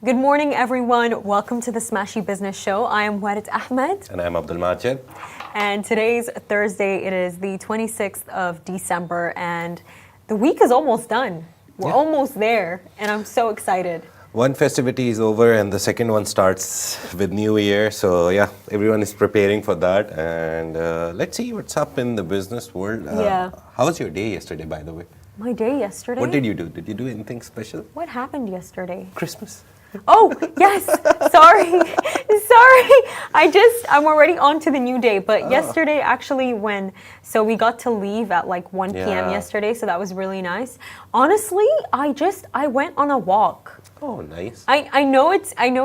Good morning, everyone. Welcome to the Smashi Business Show. I am Warid Ahmed. And I'm Abdul Majid. And today's Thursday. It is the 26th of December, and the week is almost done. We're almost there, and I'm so excited. One festivity is over, and the second one starts with New Year. So, everyone is preparing for that. And let's see what's up in the business world. How was your day yesterday, by the way? My day yesterday? What did you do? Did you do anything special? What happened yesterday? Christmas. Oh, yes. Sorry. I'm already on to the new day. But yesterday, actually, so we got to leave at like 1 p.m. yesterday. So that was really nice. Honestly, I went on a walk. Oh, nice. I know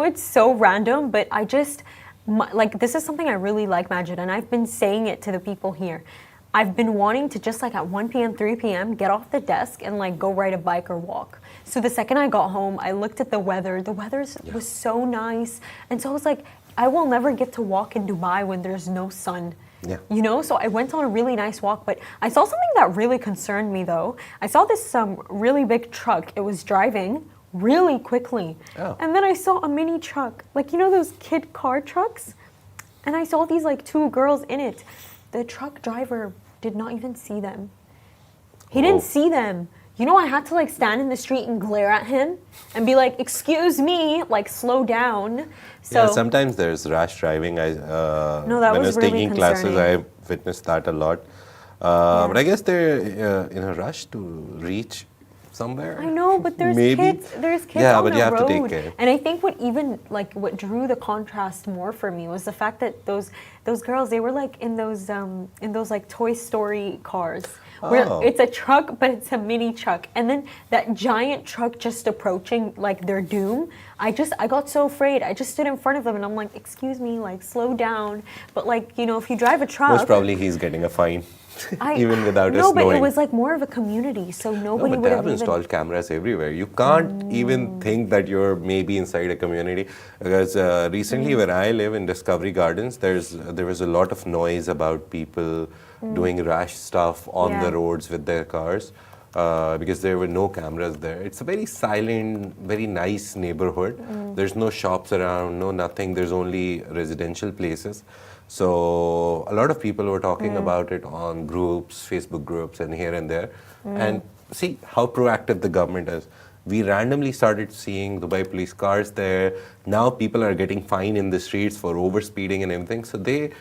it's so random, but this is something I really like, Majid. And I've been saying it to the people here. I've been wanting to just like at 1 p.m., 3 p.m., get off the desk and like go ride a bike or walk. So the second I got home, I looked at the weather. The weather was so nice. And so I was like, I will never get to walk in Dubai when there's no sun. Yeah. You know, so I went on a really nice walk, but I saw something that really concerned me though. I saw this really big truck. It was driving really quickly. Oh. And then I saw a mini truck, like, you know, those kid car trucks? And I saw these like two girls in it. The truck driver did not even see them. He didn't see them. You know, I had to like stand in the street and glare at him and be like, excuse me, like slow down. So sometimes there's rash driving. that when I was really taking classes, concerning. I witnessed that a lot. But I guess they're in a rush to reach somewhere. I know, but there's kids on but the you have road. to take care. And I think what drew the contrast more for me was the fact that those girls, they were like in those like Toy Story cars. Where it's a truck, but it's a mini truck. And then that giant truck just approaching like their doom. I got so afraid. I just stood in front of them and I'm like, excuse me, like slow down. But like, you know, if you drive a truck. Most probably he's getting a fine. Even without us knowing. No, but it was like more of a community, so nobody would have even... They have installed cameras everywhere. You can't even think that you're maybe inside a community. Because recently where I live in Discovery Gardens, there was a lot of noise about people doing rash stuff on the roads with their cars. Because there were no cameras there. It's a very silent, very nice neighborhood. There's no shops around, no nothing. There's only residential places. So a lot of people were talking about it on groups, Facebook groups and here and there. And see how proactive the government is. We randomly started seeing Dubai police cars there. Now people are getting fined in the streets for overspeeding and everything. So they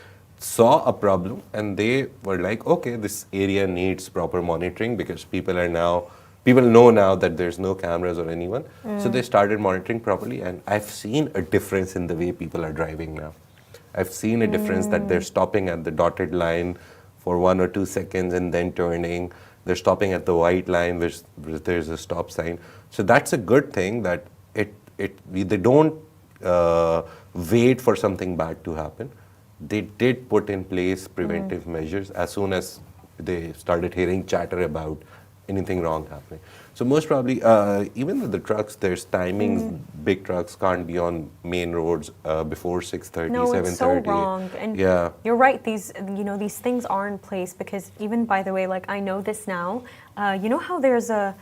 saw a problem and they were like, okay, this area needs proper monitoring because people know now that there's no cameras or anyone. So they started monitoring properly, and I've seen a difference in the way people are driving now. I've seen a difference that they're stopping at the dotted line for 1 or 2 seconds and then turning. They're stopping at the white line where there's a stop sign. So that's a good thing that they don't wait for something bad to happen. They did put in place preventive measures as soon as they started hearing chatter about anything wrong happening. So most probably, even with the trucks, there's timings. Big trucks can't be on main roads before 6:30, 7:30. No, it's so wrong. And you're right. These things are in place because even, by the way, like I know this now. You know how there's I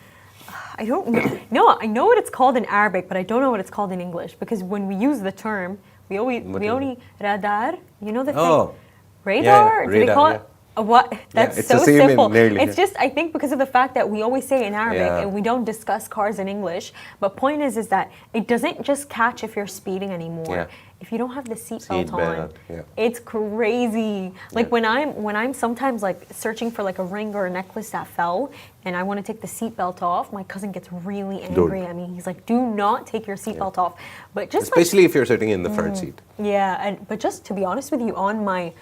don't know. No, I know what it's called in Arabic, but I don't know what it's called in English because when we use the term, we only radar. You know the thing? Radar? Do they call it? What? That's so simple. It's just, I think, because of the fact that we always say in Arabic and we don't discuss cars in English. But point is that it doesn't just catch if you're speeding anymore. If you don't have the seatbelt on, it's crazy. Like when I'm sometimes like searching for like a ring or a necklace that fell, and I want to take the seatbelt off, my cousin gets really angry at me. He's like, "Do not take your seatbelt off." But just especially if you're sitting in the front seat. Yeah, but just to be honest with you, on my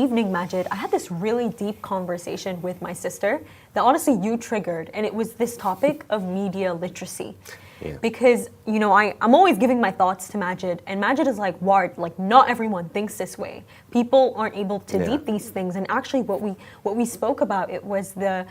evening, Majid, I had this really deep conversation with my sister that honestly you triggered, and it was this topic of media literacy. Because, you know, I'm always giving my thoughts to Majid, and Majid is like, Ward, like not everyone thinks this way. People aren't able to deep these things. And actually what we spoke about, it was the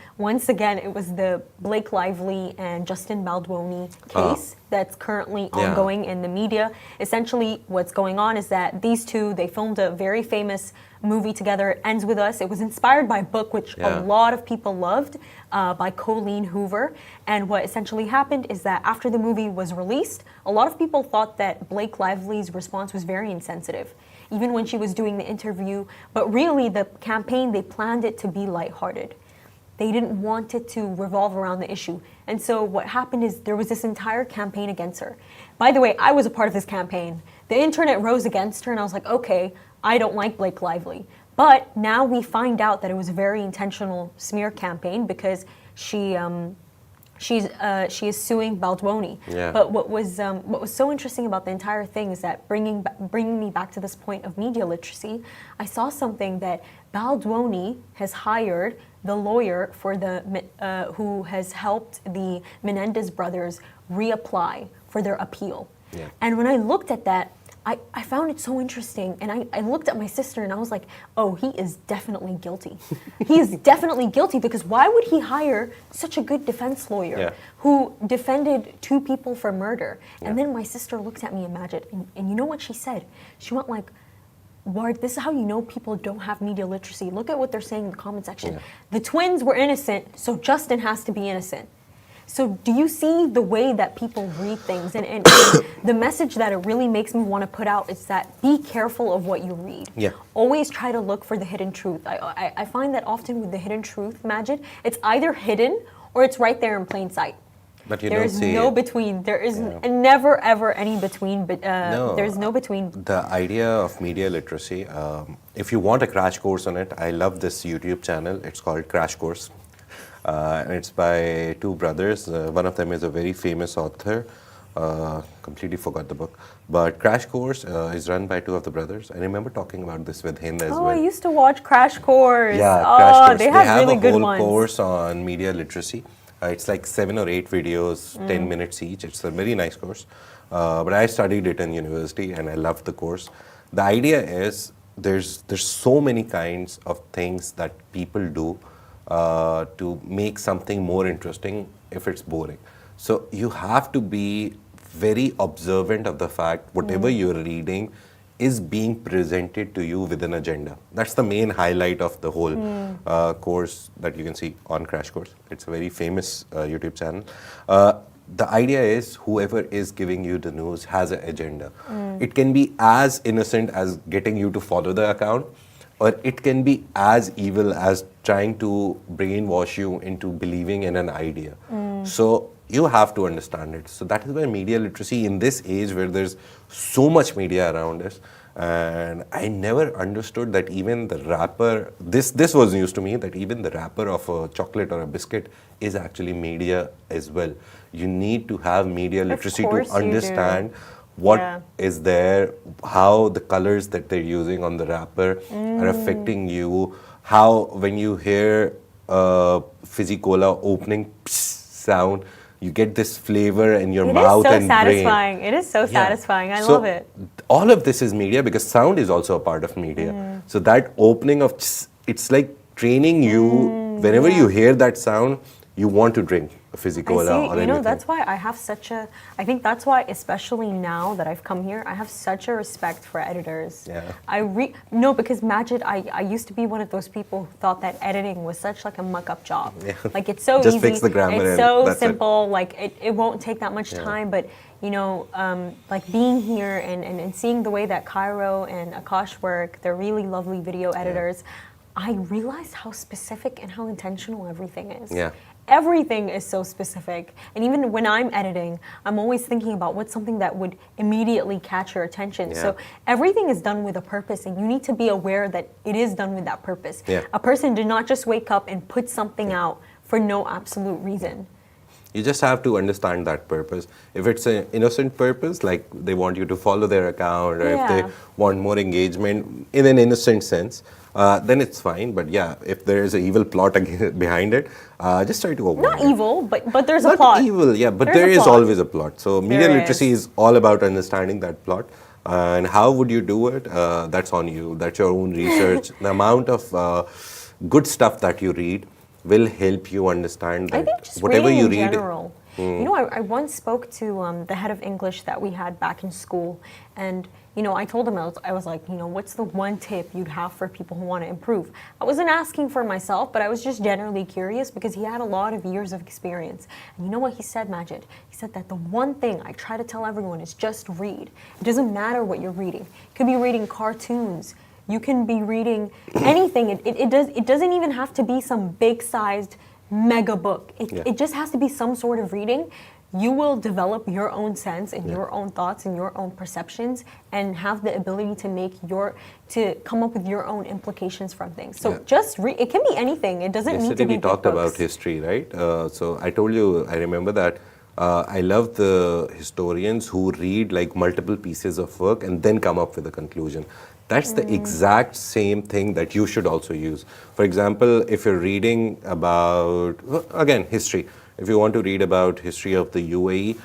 Blake Lively and Justin Baldwin case that's currently ongoing in the media. Essentially what's going on is that these two, they filmed a very famous movie together. It Ends With Us. It was inspired by a book which a lot of people loved by Colleen Hoover. And what essentially happened is that after the the movie was released, a lot of people thought that Blake Lively's response was very insensitive, even when she was doing the interview. But really, the campaign, they planned it to be lighthearted. They didn't want it to revolve around the issue. And so what happened is there was this entire campaign against her. By the way, I was a part of this campaign. The internet rose against her, and I was like, okay, I don't like Blake Lively. But now we find out that it was a very intentional smear campaign because she is suing Baldwoni. Yeah. But what was so interesting about the entire thing is that bringing me back to this point of media literacy, I saw something that Baldwoni has hired the lawyer for who has helped the Menendez brothers reapply for their appeal. Yeah. And when I looked at that, I found it so interesting, and I looked at my sister and I was like, oh, he is definitely guilty. He is definitely guilty, because why would he hire such a good defense lawyer who defended 2 people for murder? And then my sister looked at me and Majid, and you know what she said? She went like, Ward, this is how you know people don't have media literacy. Look at what they're saying in the comment section. Yeah. The twins were innocent, so Justin has to be innocent. So do you see the way that people read things? And the message that it really makes me want to put out is that be careful of what you read. Yeah. Always try to look for the hidden truth. I find that often with the hidden truth, Majid, it's either hidden or it's right there in plain sight. But you there don't is see no it. between. There is never ever any between. But No. there's no between. The idea of media literacy, if you want a crash course on it, I love this YouTube channel. It's called Crash Course. And it's by 2 brothers. One of them is a very famous author. Completely forgot the book. But Crash Course is run by 2 of the brothers. I remember talking about this with Hind as well. I used to watch Crash Course. Yeah, Crash Course. They have really good a whole ones. course on media literacy. It's like 7 or 8 videos, 10 minutes each. It's a very nice course. But I studied it in university and I loved the course. The idea is there's so many kinds of things that people do to make something more interesting if it's boring. So you have to be very observant of the fact whatever you're reading is being presented to you with an agenda. That's the main highlight of the whole course that you can see on Crash Course. It's a very famous YouTube channel. The idea is whoever is giving you the news has an agenda. It can be as innocent as getting you to follow the account, or it can be as evil as trying to brainwash you into believing in an idea. So you have to understand it. So that is why media literacy in this age where there's so much media around us, and I never understood that even the wrapper, this was news to me, that even the wrapper of a chocolate or a biscuit is actually media as well. You need to have media literacy to understand what is there, how the colors that they're using on the wrapper are affecting you, how when you hear fizzy cola opening sound, you get this flavor in your mouth and brain. It is so satisfying. It is so satisfying. I love it. All of this is media because sound is also a part of media. So that opening of, it's like training you. Whenever you hear that sound, you want to drink a fizzy cola or anything. You know, that's why I have such a, I think that's why, especially now that I've come here, I have such a respect for editors. Yeah. No, because Majid, I used to be one of those people who thought that editing was such like a muck-up job. Yeah. Like it's so Just easy. fix the grammar it's and so that's simple. Like it won't take that much time. But you know, like being here and seeing the way that Cairo and Akash work, they're really lovely video editors. I realized how specific and how intentional everything is. Yeah. Everything is so specific. And even when I'm editing, I'm always thinking about what's something that would immediately catch your attention. Yeah. So everything is done with a purpose, and you need to be aware that it is done with that purpose. Yeah. A person did not just wake up and put something out for no absolute reason. You just have to understand that purpose. If it's an innocent purpose, like they want you to follow their account, or if they want more engagement in an innocent sense, then it's fine. But yeah, if there is an evil plot behind it, just try to avoid it. Not evil, but there's a plot. Not evil, yeah, but There's there a is plot. always a plot. So media literacy is all about understanding that plot. And how would you do it? That's on you. That's your own research. The amount of good stuff that you read will help you understand that I think just whatever reading you in read. general. You know, I once spoke to the head of English that we had back in school, and you know, I told him, I was like, you know, what's the one tip you'd have for people who want to improve? I wasn't asking for myself, but I was just generally curious because he had a lot of years of experience. And you know what he said, Majid? He said that the one thing I try to tell everyone is just read. It doesn't matter what you're reading. You could be reading cartoons. You can be reading anything. It doesn't even have to be some big-sized mega book. It just has to be some sort of reading. You will develop your own sense and your own thoughts and your own perceptions and have the ability to come up with your own implications from things. So just read. It can be anything. It doesn't need to be we talked books. about history, right? So I told you, I remember that I love the historians who read like multiple pieces of work and then come up with a conclusion. That's the exact same thing that you should also use. For example, if you're reading about, again, history. If you want to read about history of the UAE,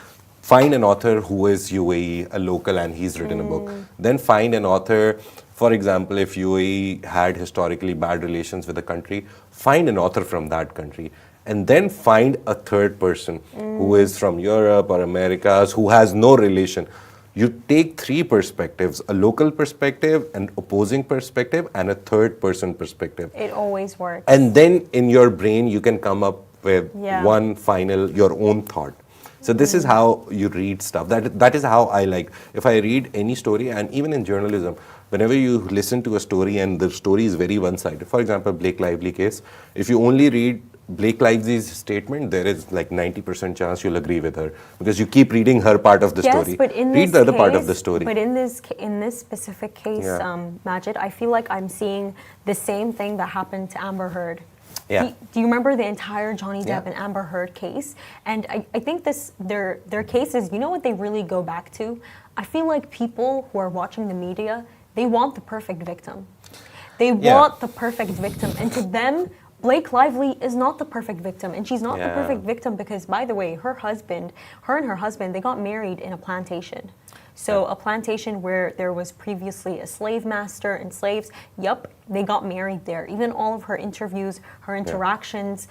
find an author who is UAE, a local, and he's written a book. Then find an author, for example, if UAE had historically bad relations with a country, find an author from that country. And then find a third person who is from Europe or Americas, who has no relation. You take three perspectives, a local perspective, an opposing perspective, and a third person perspective. It always works. And then in your brain, you can come up with one final, your own thought. So this is how you read stuff. That is how I like. If I read any story, and even in journalism, whenever you listen to a story and the story is very one-sided, for example, Blake Lively case, if you only read Blake Lively's statement, there is like 90% chance you'll agree with her because you keep reading her part of the story. Yes, but in read this the other case, part of the story. But in this specific case, Majid, I feel like I'm seeing the same thing that happened to Amber Heard. Yeah. Do you remember the entire Johnny Depp and Amber Heard case? And I think their cases, you know what they really go back to? I feel like people who are watching the media, they want the perfect victim. They want the perfect victim. And to them, Blake Lively is not the perfect victim. And she's not the perfect victim because, by the way, her and her husband, they got married in a plantation. So a plantation where there was previously a slave master and slaves, they got married there. Even all of her interviews, her interactions,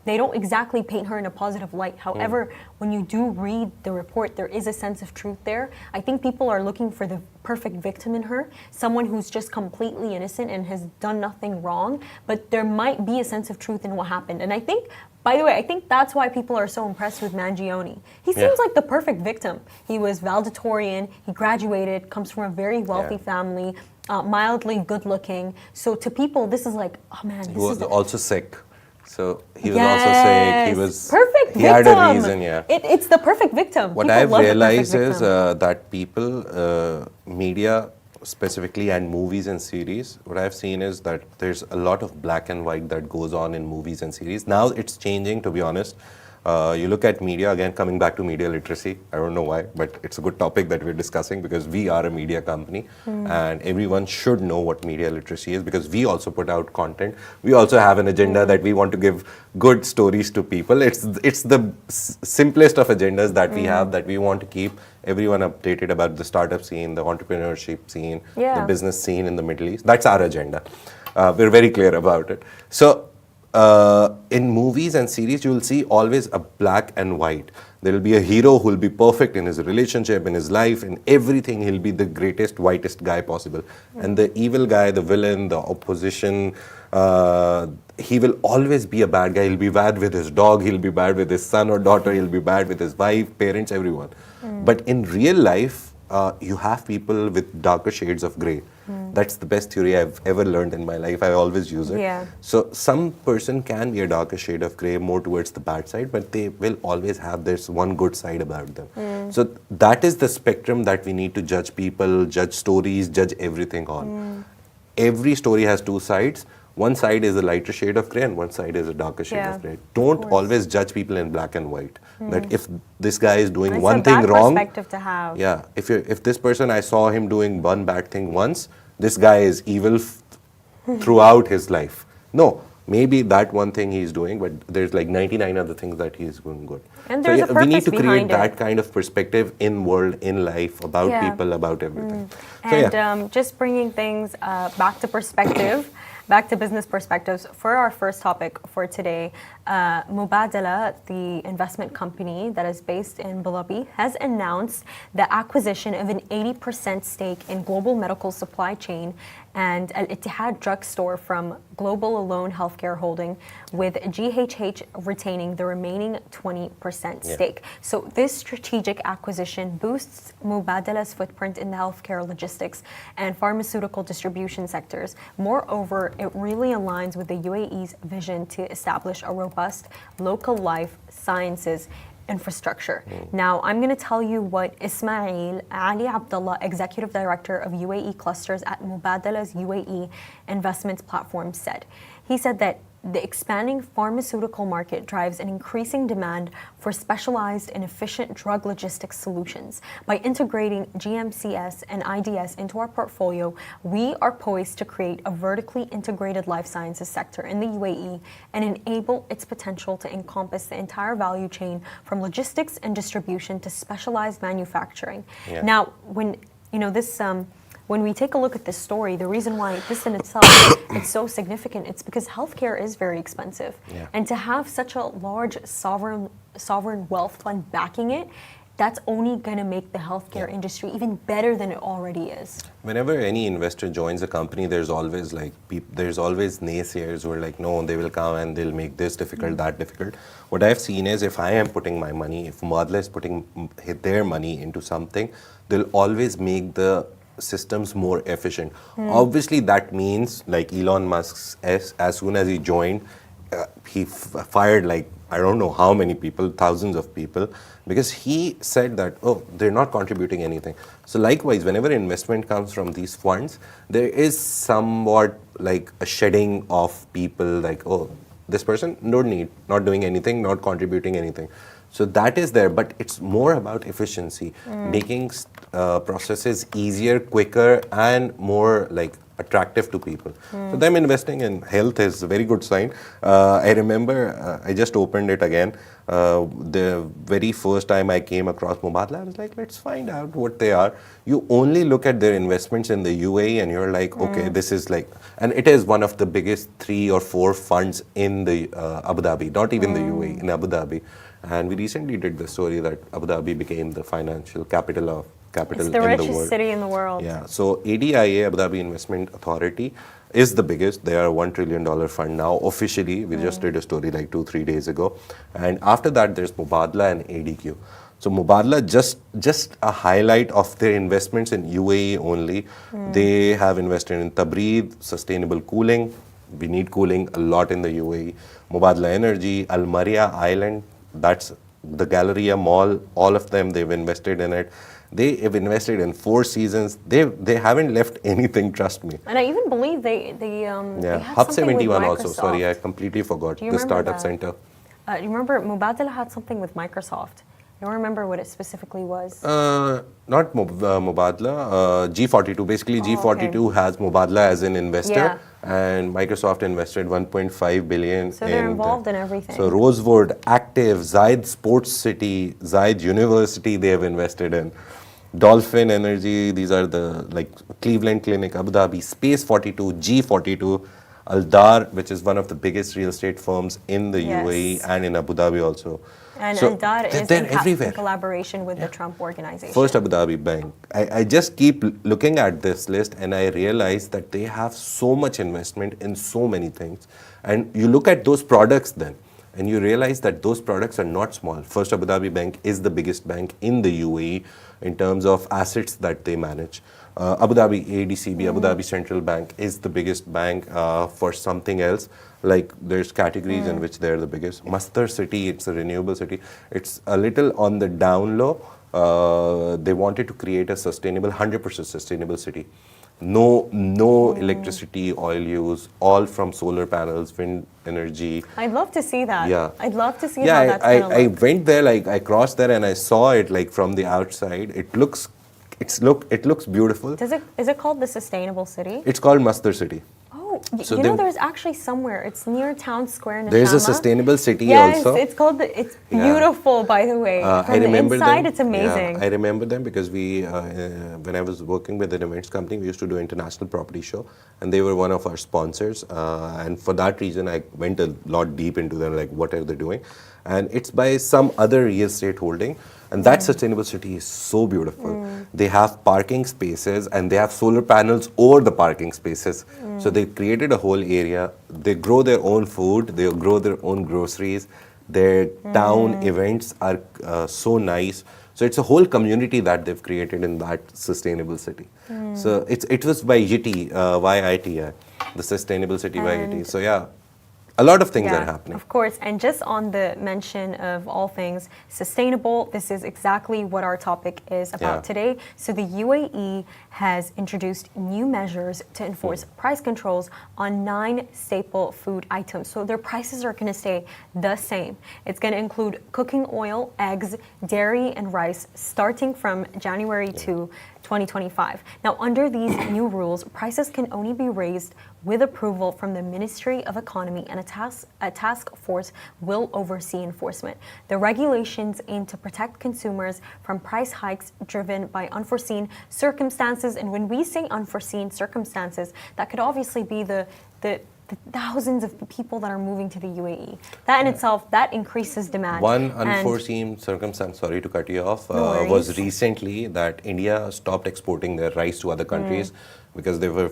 they don't exactly paint her in a positive light. However, when you do read the report, there is a sense of truth there. I think people are looking for the perfect victim in her, someone who's just completely innocent and has done nothing wrong, but there might be a sense of truth in what happened. And I think, by the way, I think that's why people are so impressed with Mangione. He seems like the perfect victim. He was valedictorian, he graduated, comes from a very wealthy family, mildly good looking. So to people, this is like, oh man, this He was also sick. So he was yes, also sick. He was perfect he victim. had a reason, It's the perfect victim. What People I've love the realized perfect is victim. that people, media specifically, and movies and series, what I've seen is that there's a lot of black and white that goes on in movies and series. Now it's changing, to be honest. You look at media, again, coming back to media literacy. I don't know why, but it's a good topic that we're discussing because we are a media company and everyone should know what media literacy is because we also put out content. We also have an agenda that we want to give good stories to people. It's the simplest of agendas that we have, that we want to keep everyone updated about the startup scene, the entrepreneurship scene, the business scene in the Middle East. That's our agenda. We're very clear about it. So in movies and series, you will see always a black and white. There will be a hero who will be perfect in his relationship, in his life, in everything. He'll be the greatest, whitest guy possible. And the evil guy, the villain, the opposition, he will always be a bad guy. He'll be bad with his dog, he'll be bad with his son or daughter, he'll be bad with his wife, parents, everyone. But in real life, you have people with darker shades of grey. That's the best theory I've ever learned in my life. I always use it. Yeah. So some person can be a darker shade of grey, more towards the bad side, but they will always have this one good side about them. So that is the spectrum that we need to judge people, judge stories, judge everything on. Every story has two sides. One side is a lighter shade of grey and one side is a darker shade of grey. Don't always judge people in black and white. That if this guy is doing It's one a thing bad wrong, perspective to have. yeah, if this person, I saw him doing one bad thing once, this guy is evil throughout his life. No, maybe that one thing he's doing, but there's like 99 other things that he's doing good. And there's a we need purpose to create behind that it. kind of perspective in world, in life, about people, about everything. So, And just bringing things back to perspective, back to business perspectives. For our first topic for today, Mubadala, the investment company that is based in Abu Dhabi, has announced the acquisition of an 80% stake in global medical supply chain and Al-Ittihad drugstore from Global Alone Healthcare Holding, with GHH retaining the remaining 20% stake. So this strategic acquisition boosts Mubadala's footprint in the healthcare, logistics, and pharmaceutical distribution sectors. Moreover, it really aligns with the UAE's vision to establish a robust local life sciences infrastructure. Now, I'm going to tell you what Ismail Ali Abdullah, Executive Director of UAE Clusters at Mubadala's UAE Investments Platform, said. He said that the expanding pharmaceutical market drives an increasing demand for specialized and efficient drug logistics solutions. By integrating GMCS and IDS into our portfolio, we are poised to create a vertically integrated life sciences sector in the UAE and enable its potential to encompass the entire value chain from logistics and distribution to specialized manufacturing. Now, when when we take a look at this story, the reason why this in itself is so significant, it's because healthcare is very expensive. And to have such a large sovereign wealth fund backing it, that's only going to make the healthcare industry even better than it already is. Whenever any investor joins a company, there's always naysayers who are like, no, they will come and they'll make this difficult, that difficult. What I've seen is if I am putting my money, if Mubadala is putting their money into something, they'll always make the systems more efficient. Obviously, that means like Elon Musk, as soon as he joined, he fired I don't know how many people, thousands of people, because he said that, oh, they're not contributing anything. So likewise, whenever investment comes from these funds, there is somewhat like a shedding of people like, oh, this person not doing anything, not contributing anything. So that is there, but it's more about efficiency, making processes easier, quicker, and more attractive to people. So them investing in health is a very good sign. I remember I just opened it again. The very first time I came across Mubadala, I was like, let's find out what they are. You only look at their investments in the UAE and you're like, okay, this is and it is one of the biggest 3 or 4 funds in the Abu Dhabi, not even the UAE, in Abu Dhabi. And we recently did the story that Abu Dhabi became the financial capital in the world. It's the richest city in the world. Yeah. So ADIA, Abu Dhabi Investment Authority, is the biggest. They are a $1 trillion fund now officially. We just did a story 2-3 days ago. And after that, there's Mubadala and ADQ. So Mubadala, just a highlight of their investments in UAE only. They have invested in Tabreed, sustainable cooling. We need cooling a lot in the UAE. Mubadala Energy, Al Maria Island, that's the Galleria Mall, all of them, they've invested in it. They have invested in 4 seasons. They haven't left anything, trust me. And I even believe they have Hub something 71 with also, sorry, I completely forgot, the startup center. Do you remember Mubadala had something with Microsoft? I don't remember what it specifically was. Not Mubadala, G42. Basically, G42 has Mubadala as an investor, and Microsoft invested 1.5 billion. So they're involved in everything. So Rosewood, Active, Zayed Sports City, Zayed University, they have invested in. Dolphin Energy, these are the Cleveland Clinic, Abu Dhabi, Space 42, G42, Aldar, which is one of the biggest real estate firms in the UAE and in Abu Dhabi also. And so Aldar is in collaboration with the Trump organization. First Abu Dhabi Bank. I just keep looking at this list and I realize that they have so much investment in so many things. And you look at those products then, and you realize that those products are not small. First Abu Dhabi Bank is the biggest bank in the UAE in terms of assets that they manage. Abu Dhabi ADCB, Abu Dhabi Central Bank, is the biggest bank for something else. There's categories in which they're the biggest. Masdar City, it's a renewable city. It's a little on the down low. They wanted to create a sustainable, 100% sustainable city. No electricity, oil use, all from solar panels, wind energy. I'd love to see that. Yeah. I'd love to see how that's going to look. I went there, I crossed there and I saw it from the outside. It looks beautiful. Is it called the Sustainable City? It's called Masdar City. Oh, So you know, there's actually somewhere. It's near Town Square in there's a Ashama. sustainable city Yes, also. it's called. It's beautiful, by the way. I From the remember inside, them. it's amazing. Yeah, I remember them because when I was working with an events company, we used to do international property show, and they were one of our sponsors. And for that reason, I went a lot deep into them, like what are they doing, and it's by some other real estate holding. And that sustainable city is so beautiful. They have parking spaces and they have solar panels over the parking spaces. So they created a whole area. They grow their own food. They grow their own groceries. Their town events are so nice. So it's a whole community that they've created in that sustainable city. So it was by YITI, YITI, the Sustainable City by YITI. So yeah. A lot of things are happening. Of course, and just on the mention of all things sustainable, this is exactly what our topic is about today. So the UAE has introduced new measures to enforce price controls on 9 staple food items. So their prices are going to stay the same. It's going to include cooking oil, eggs, dairy, and rice starting from January 2025. Now, under these new rules, prices can only be raised with approval from the Ministry of Economy, and a task force will oversee enforcement. The regulations aim to protect consumers from price hikes driven by unforeseen circumstances. And when we say unforeseen circumstances, that could obviously be the thousands of people that are moving to the UAE. That in itself, that increases demand. One unforeseen circumstance, sorry to cut you off, was recently that India stopped exporting their rice to other countries because they were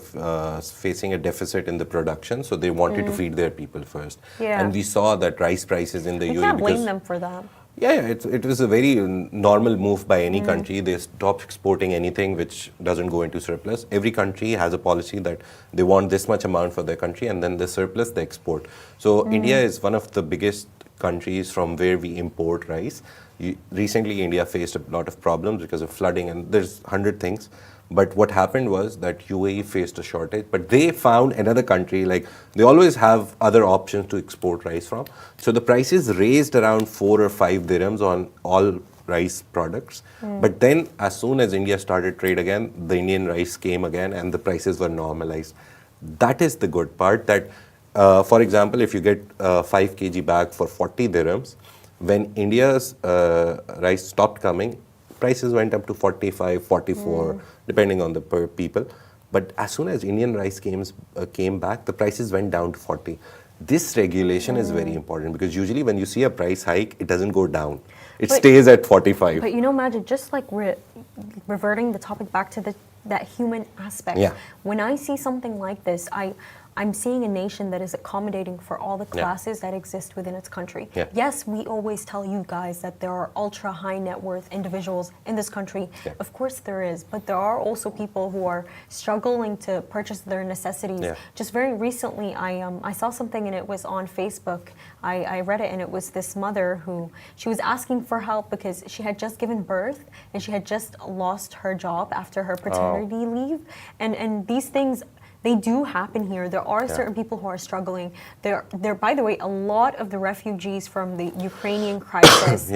facing a deficit in the production, so they wanted to feed their people first. And we saw that rice prices in the UAE... You can't blame them for that. Yeah, it was a very normal move by any country. They stopped exporting anything which doesn't go into surplus. Every country has a policy that they want this much amount for their country, and then the surplus they export. So India is one of the biggest countries from where we import rice. Recently, India faced a lot of problems because of flooding, and there's 100 things. But what happened was that UAE faced a shortage, but they found another country, like they always have other options to export rice from. So the prices raised around 4 or 5 dirhams on all rice products. But then as soon as India started trade again, the Indian rice came again and the prices were normalized. That is the good part, that for example, if you get a 5 kg bag for 40 dirhams, when India's rice stopped coming, prices went up to 45, 44, depending on the per people. But as soon as Indian rice came back, the prices went down to 40. This regulation is very important because usually when you see a price hike, it doesn't go down. It stays at 45. But you know, Majid, just like reverting the topic back to that human aspect, when I see something like this, I'm seeing a nation that is accommodating for all the classes that exist within its country. Yes, we always tell you guys that there are ultra high net worth individuals in this country. Of course there is, but there are also people who are struggling to purchase their necessities. Just very recently, I saw something and it was on Facebook. I read it and it was this mother who, she was asking for help because she had just given birth and she had just lost her job after her paternity leave. And these things, they do happen here. There are certain people who are struggling. There, by the way, a lot of the refugees from the Ukrainian crisis,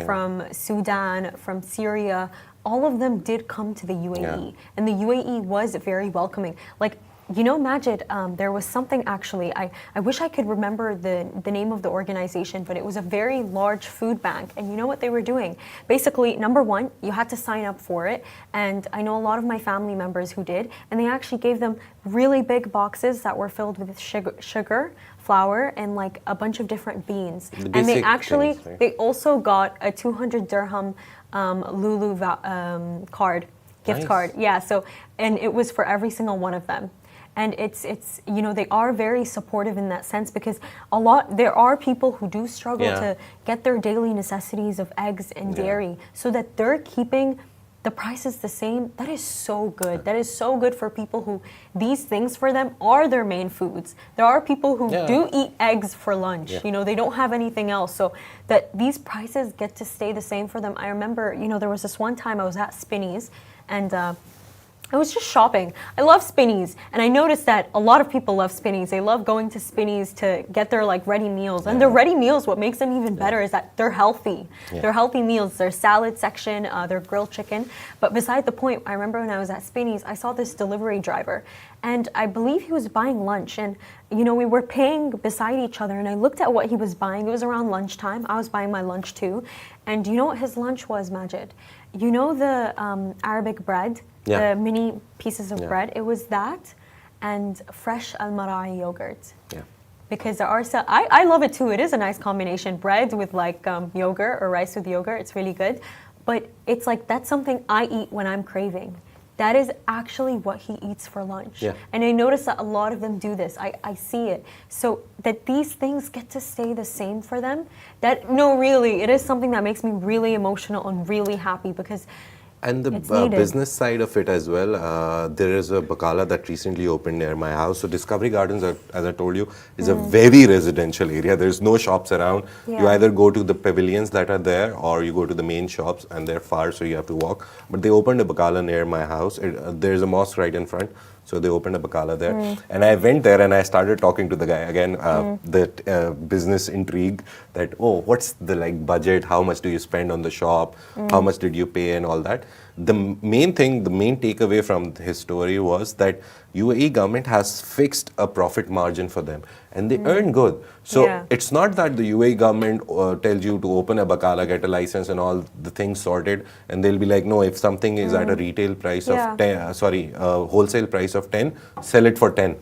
from Sudan, from Syria, all of them did come to the UAE. And the UAE was very welcoming. Like, you know, Majid, there was something actually, I wish I could remember the name of the organization, but it was a very large food bank. And you know what they were doing? Basically, number one, you had to sign up for it. And I know a lot of my family members who did. And they actually gave them really big boxes that were filled with sugar, flour, and like a bunch of different beans. And they actually, they also got a 200 dirham Lulu card, gift card. Yeah, so, and it was for every single one of them. And it's you know, they are very supportive in that sense because there are people who do struggle to get their daily necessities of eggs and dairy, so that they're keeping the prices the same. That is so good. That is so good for people who, these things for them are their main foods. There are people who do eat eggs for lunch. You know, they don't have anything else. So that these prices get to stay the same for them. I remember, you know, there was this one time I was at Spinneys and I was just shopping. I love Spinneys, and I noticed that a lot of people love Spinneys. They love going to Spinneys to get their like ready meals. And their ready meals, what makes them even better is that they're healthy. They're healthy meals. Their salad section, their grilled chicken. But beside the point, I remember when I was at Spinneys, I saw this delivery driver, and I believe he was buying lunch. And you know, we were paying beside each other, and I looked at what he was buying. It was around lunchtime. I was buying my lunch too. And do you know what his lunch was, Majid? You know the Arabic bread? The mini pieces of bread. It was that and fresh al-marai yogurt. Because there are I love it too. It is a nice combination. Bread with like yogurt or rice with yogurt. It's really good. But it's like that's something I eat when I'm craving. That is actually what he eats for lunch. And I notice that a lot of them do this. I see it. So that these things get to stay the same for them. No, really, it is something that makes me really emotional and really happy because and the business side of it as well, there is a bakala that recently opened near my house. So Discovery Gardens, as I told you, is a very residential area. There's no shops around. You either go to the pavilions that are there or you go to the main shops, and they're far, so you have to walk. But they opened a bakala near my house. There's a mosque right in front. So they opened a bakala there. And I went there and I started talking to the guy. Again, that business intrigue that, oh, what's the like budget? How much do you spend on the shop? How much did you pay and all that? The main takeaway from his story was that UAE government has fixed a profit margin for them. And they earn good. So it's not that the UAE government tells you to open a bakala, get a license and all the things sorted. And they'll be like, no, if something is at a retail price of 10, wholesale price of 10, sell it for 10.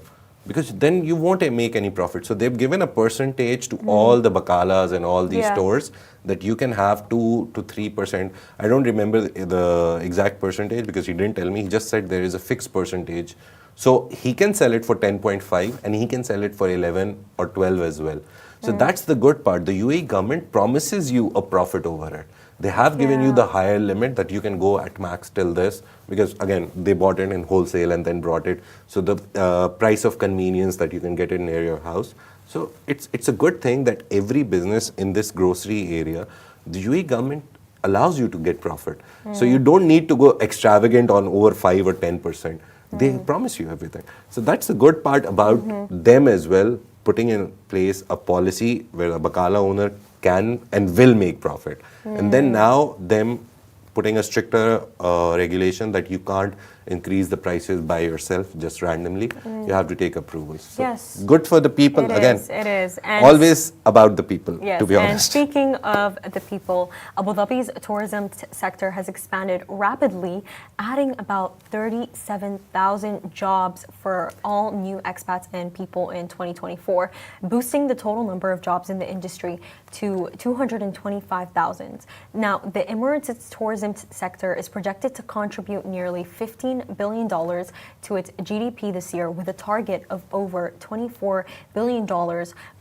Because then you won't make any profit. So they've given a percentage to all the bakalas and all these stores that you can have 2 to 3%. I don't remember the exact percentage because he didn't tell me. He just said there is a fixed percentage. So he can sell it for 10.5 and he can sell it for 11 or 12 as well. So that's the good part. The UAE government promises you a profit over it. They have given you the higher limit that you can go at max till this because again, they bought it in wholesale and then brought it. So the price of convenience that you can get it near your house. So it's a good thing that every business in this grocery area, the UAE government allows you to get profit. So you don't need to go extravagant on over 5 or 10%. They promise you everything. So that's the good part about them as well, putting in place a policy where a bakala owner can and will make profit. And then now them putting a stricter regulation that you can't increase the prices by yourself just randomly. You have to take approvals. So good for the people. It is. And always about the people, to be honest. And speaking of the people, Abu Dhabi's tourism sector has expanded rapidly, adding about 37,000 jobs for all new expats and people in 2024, boosting the total number of jobs in the industry to 225,000. Now, the Emirates' tourism sector is projected to contribute nearly $15 billion to its GDP this year, with a target of over $24 billion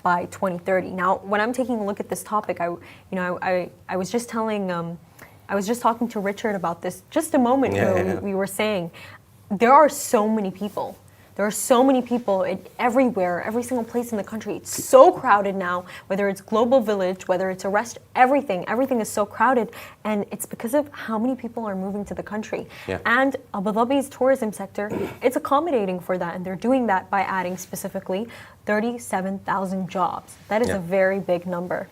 by 2030. Now, when I'm taking a look at this topic, I was just talking to Richard about this just a moment ago. We were saying there are so many people. There are so many people everywhere, every single place in the country. It's so crowded now, whether it's Global Village, whether it's a everything is so crowded. And it's because of how many people are moving to the country. And Abu Dhabi's tourism sector, it's accommodating for that. And they're doing that by adding specifically 37,000 jobs. That is a very big number.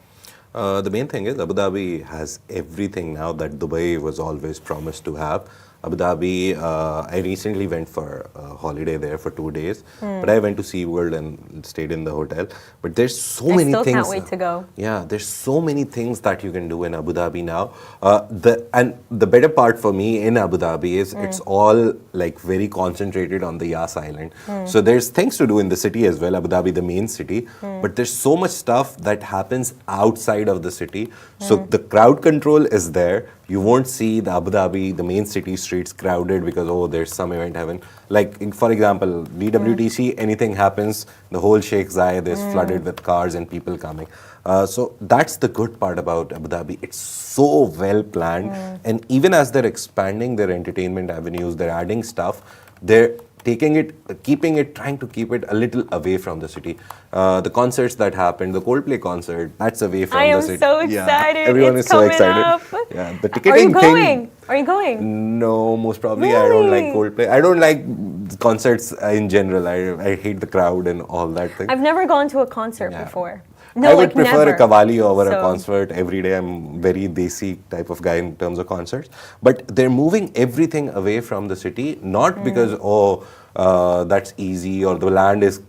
The main thing is Abu Dhabi has everything now that Dubai was always promised to have. Abu Dhabi, I recently went for a holiday there for 2 days, but I went to SeaWorld and stayed in the hotel. But there's so many things. I still can't wait to go. Yeah, there's so many things that you can do in Abu Dhabi now. The better part for me in Abu Dhabi is it's all like very concentrated on the Yas Island. So there's things to do in the city as well, Abu Dhabi, the main city. But there's so much stuff that happens outside of the city. So the crowd control is there. You won't see the Abu Dhabi, the main city streets crowded because, oh, there's some event happening. Like, for example, DWTC, anything happens, the whole Sheikh Zayed is flooded with cars and people coming. So that's the good part about Abu Dhabi. It's so well planned. And even as they're expanding their entertainment avenues, they're adding stuff, they're trying to keep it a little away from the city. The concerts that happened, the Coldplay concert, that's away from the city. I am so excited. Everyone it's is so coming excited. Up. Yeah, the ticketing thing. Are you going? No, most probably Really? I don't like Coldplay. I don't like concerts in general. I hate the crowd and all that thing. I've never gone to a concert before. No, I would prefer never. a Qawwali over a concert every day. I'm very desi type of guy in terms of concerts. But they're moving everything away from the city, not because, that's easy or the land is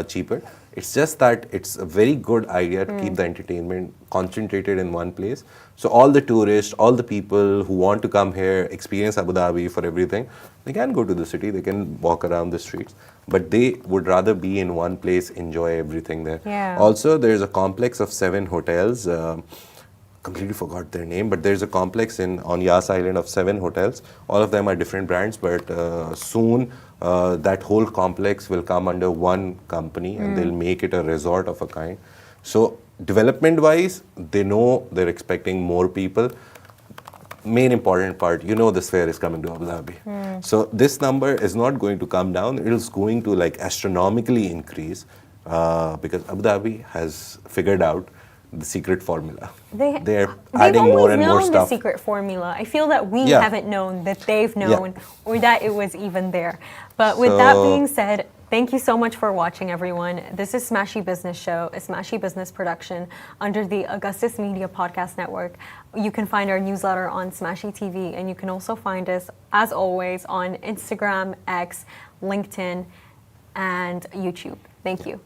cheaper. It's just that it's a very good idea to keep the entertainment concentrated in one place. So all the tourists, all the people who want to come here, experience Abu Dhabi for everything, they can go to the city, they can walk around the streets. But they would rather be in one place, enjoy everything there. Yeah. Also, there's a complex of 7 hotels. Completely forgot their name, but there's a complex on Yas Island of 7 hotels. All of them are different brands, but soon that whole complex will come under one company and they'll make it a resort of a kind. So development-wise, they know they're expecting more people. Main important part, this fair is coming to Abu Dhabi. So this number is not going to come down. It is going to astronomically increase because Abu Dhabi has figured out the secret formula. They're adding more and more stuff. They've always known the secret formula. I feel that we haven't known that they've known or that it was even there. But with that being said, thank you so much for watching, everyone. This is Smashi Business Show, a Smashi Business production under the Augustus Media Podcast Network. You can find our newsletter on Smashi TV, and you can also find us, as always, on Instagram, X, LinkedIn, and YouTube. Thank you.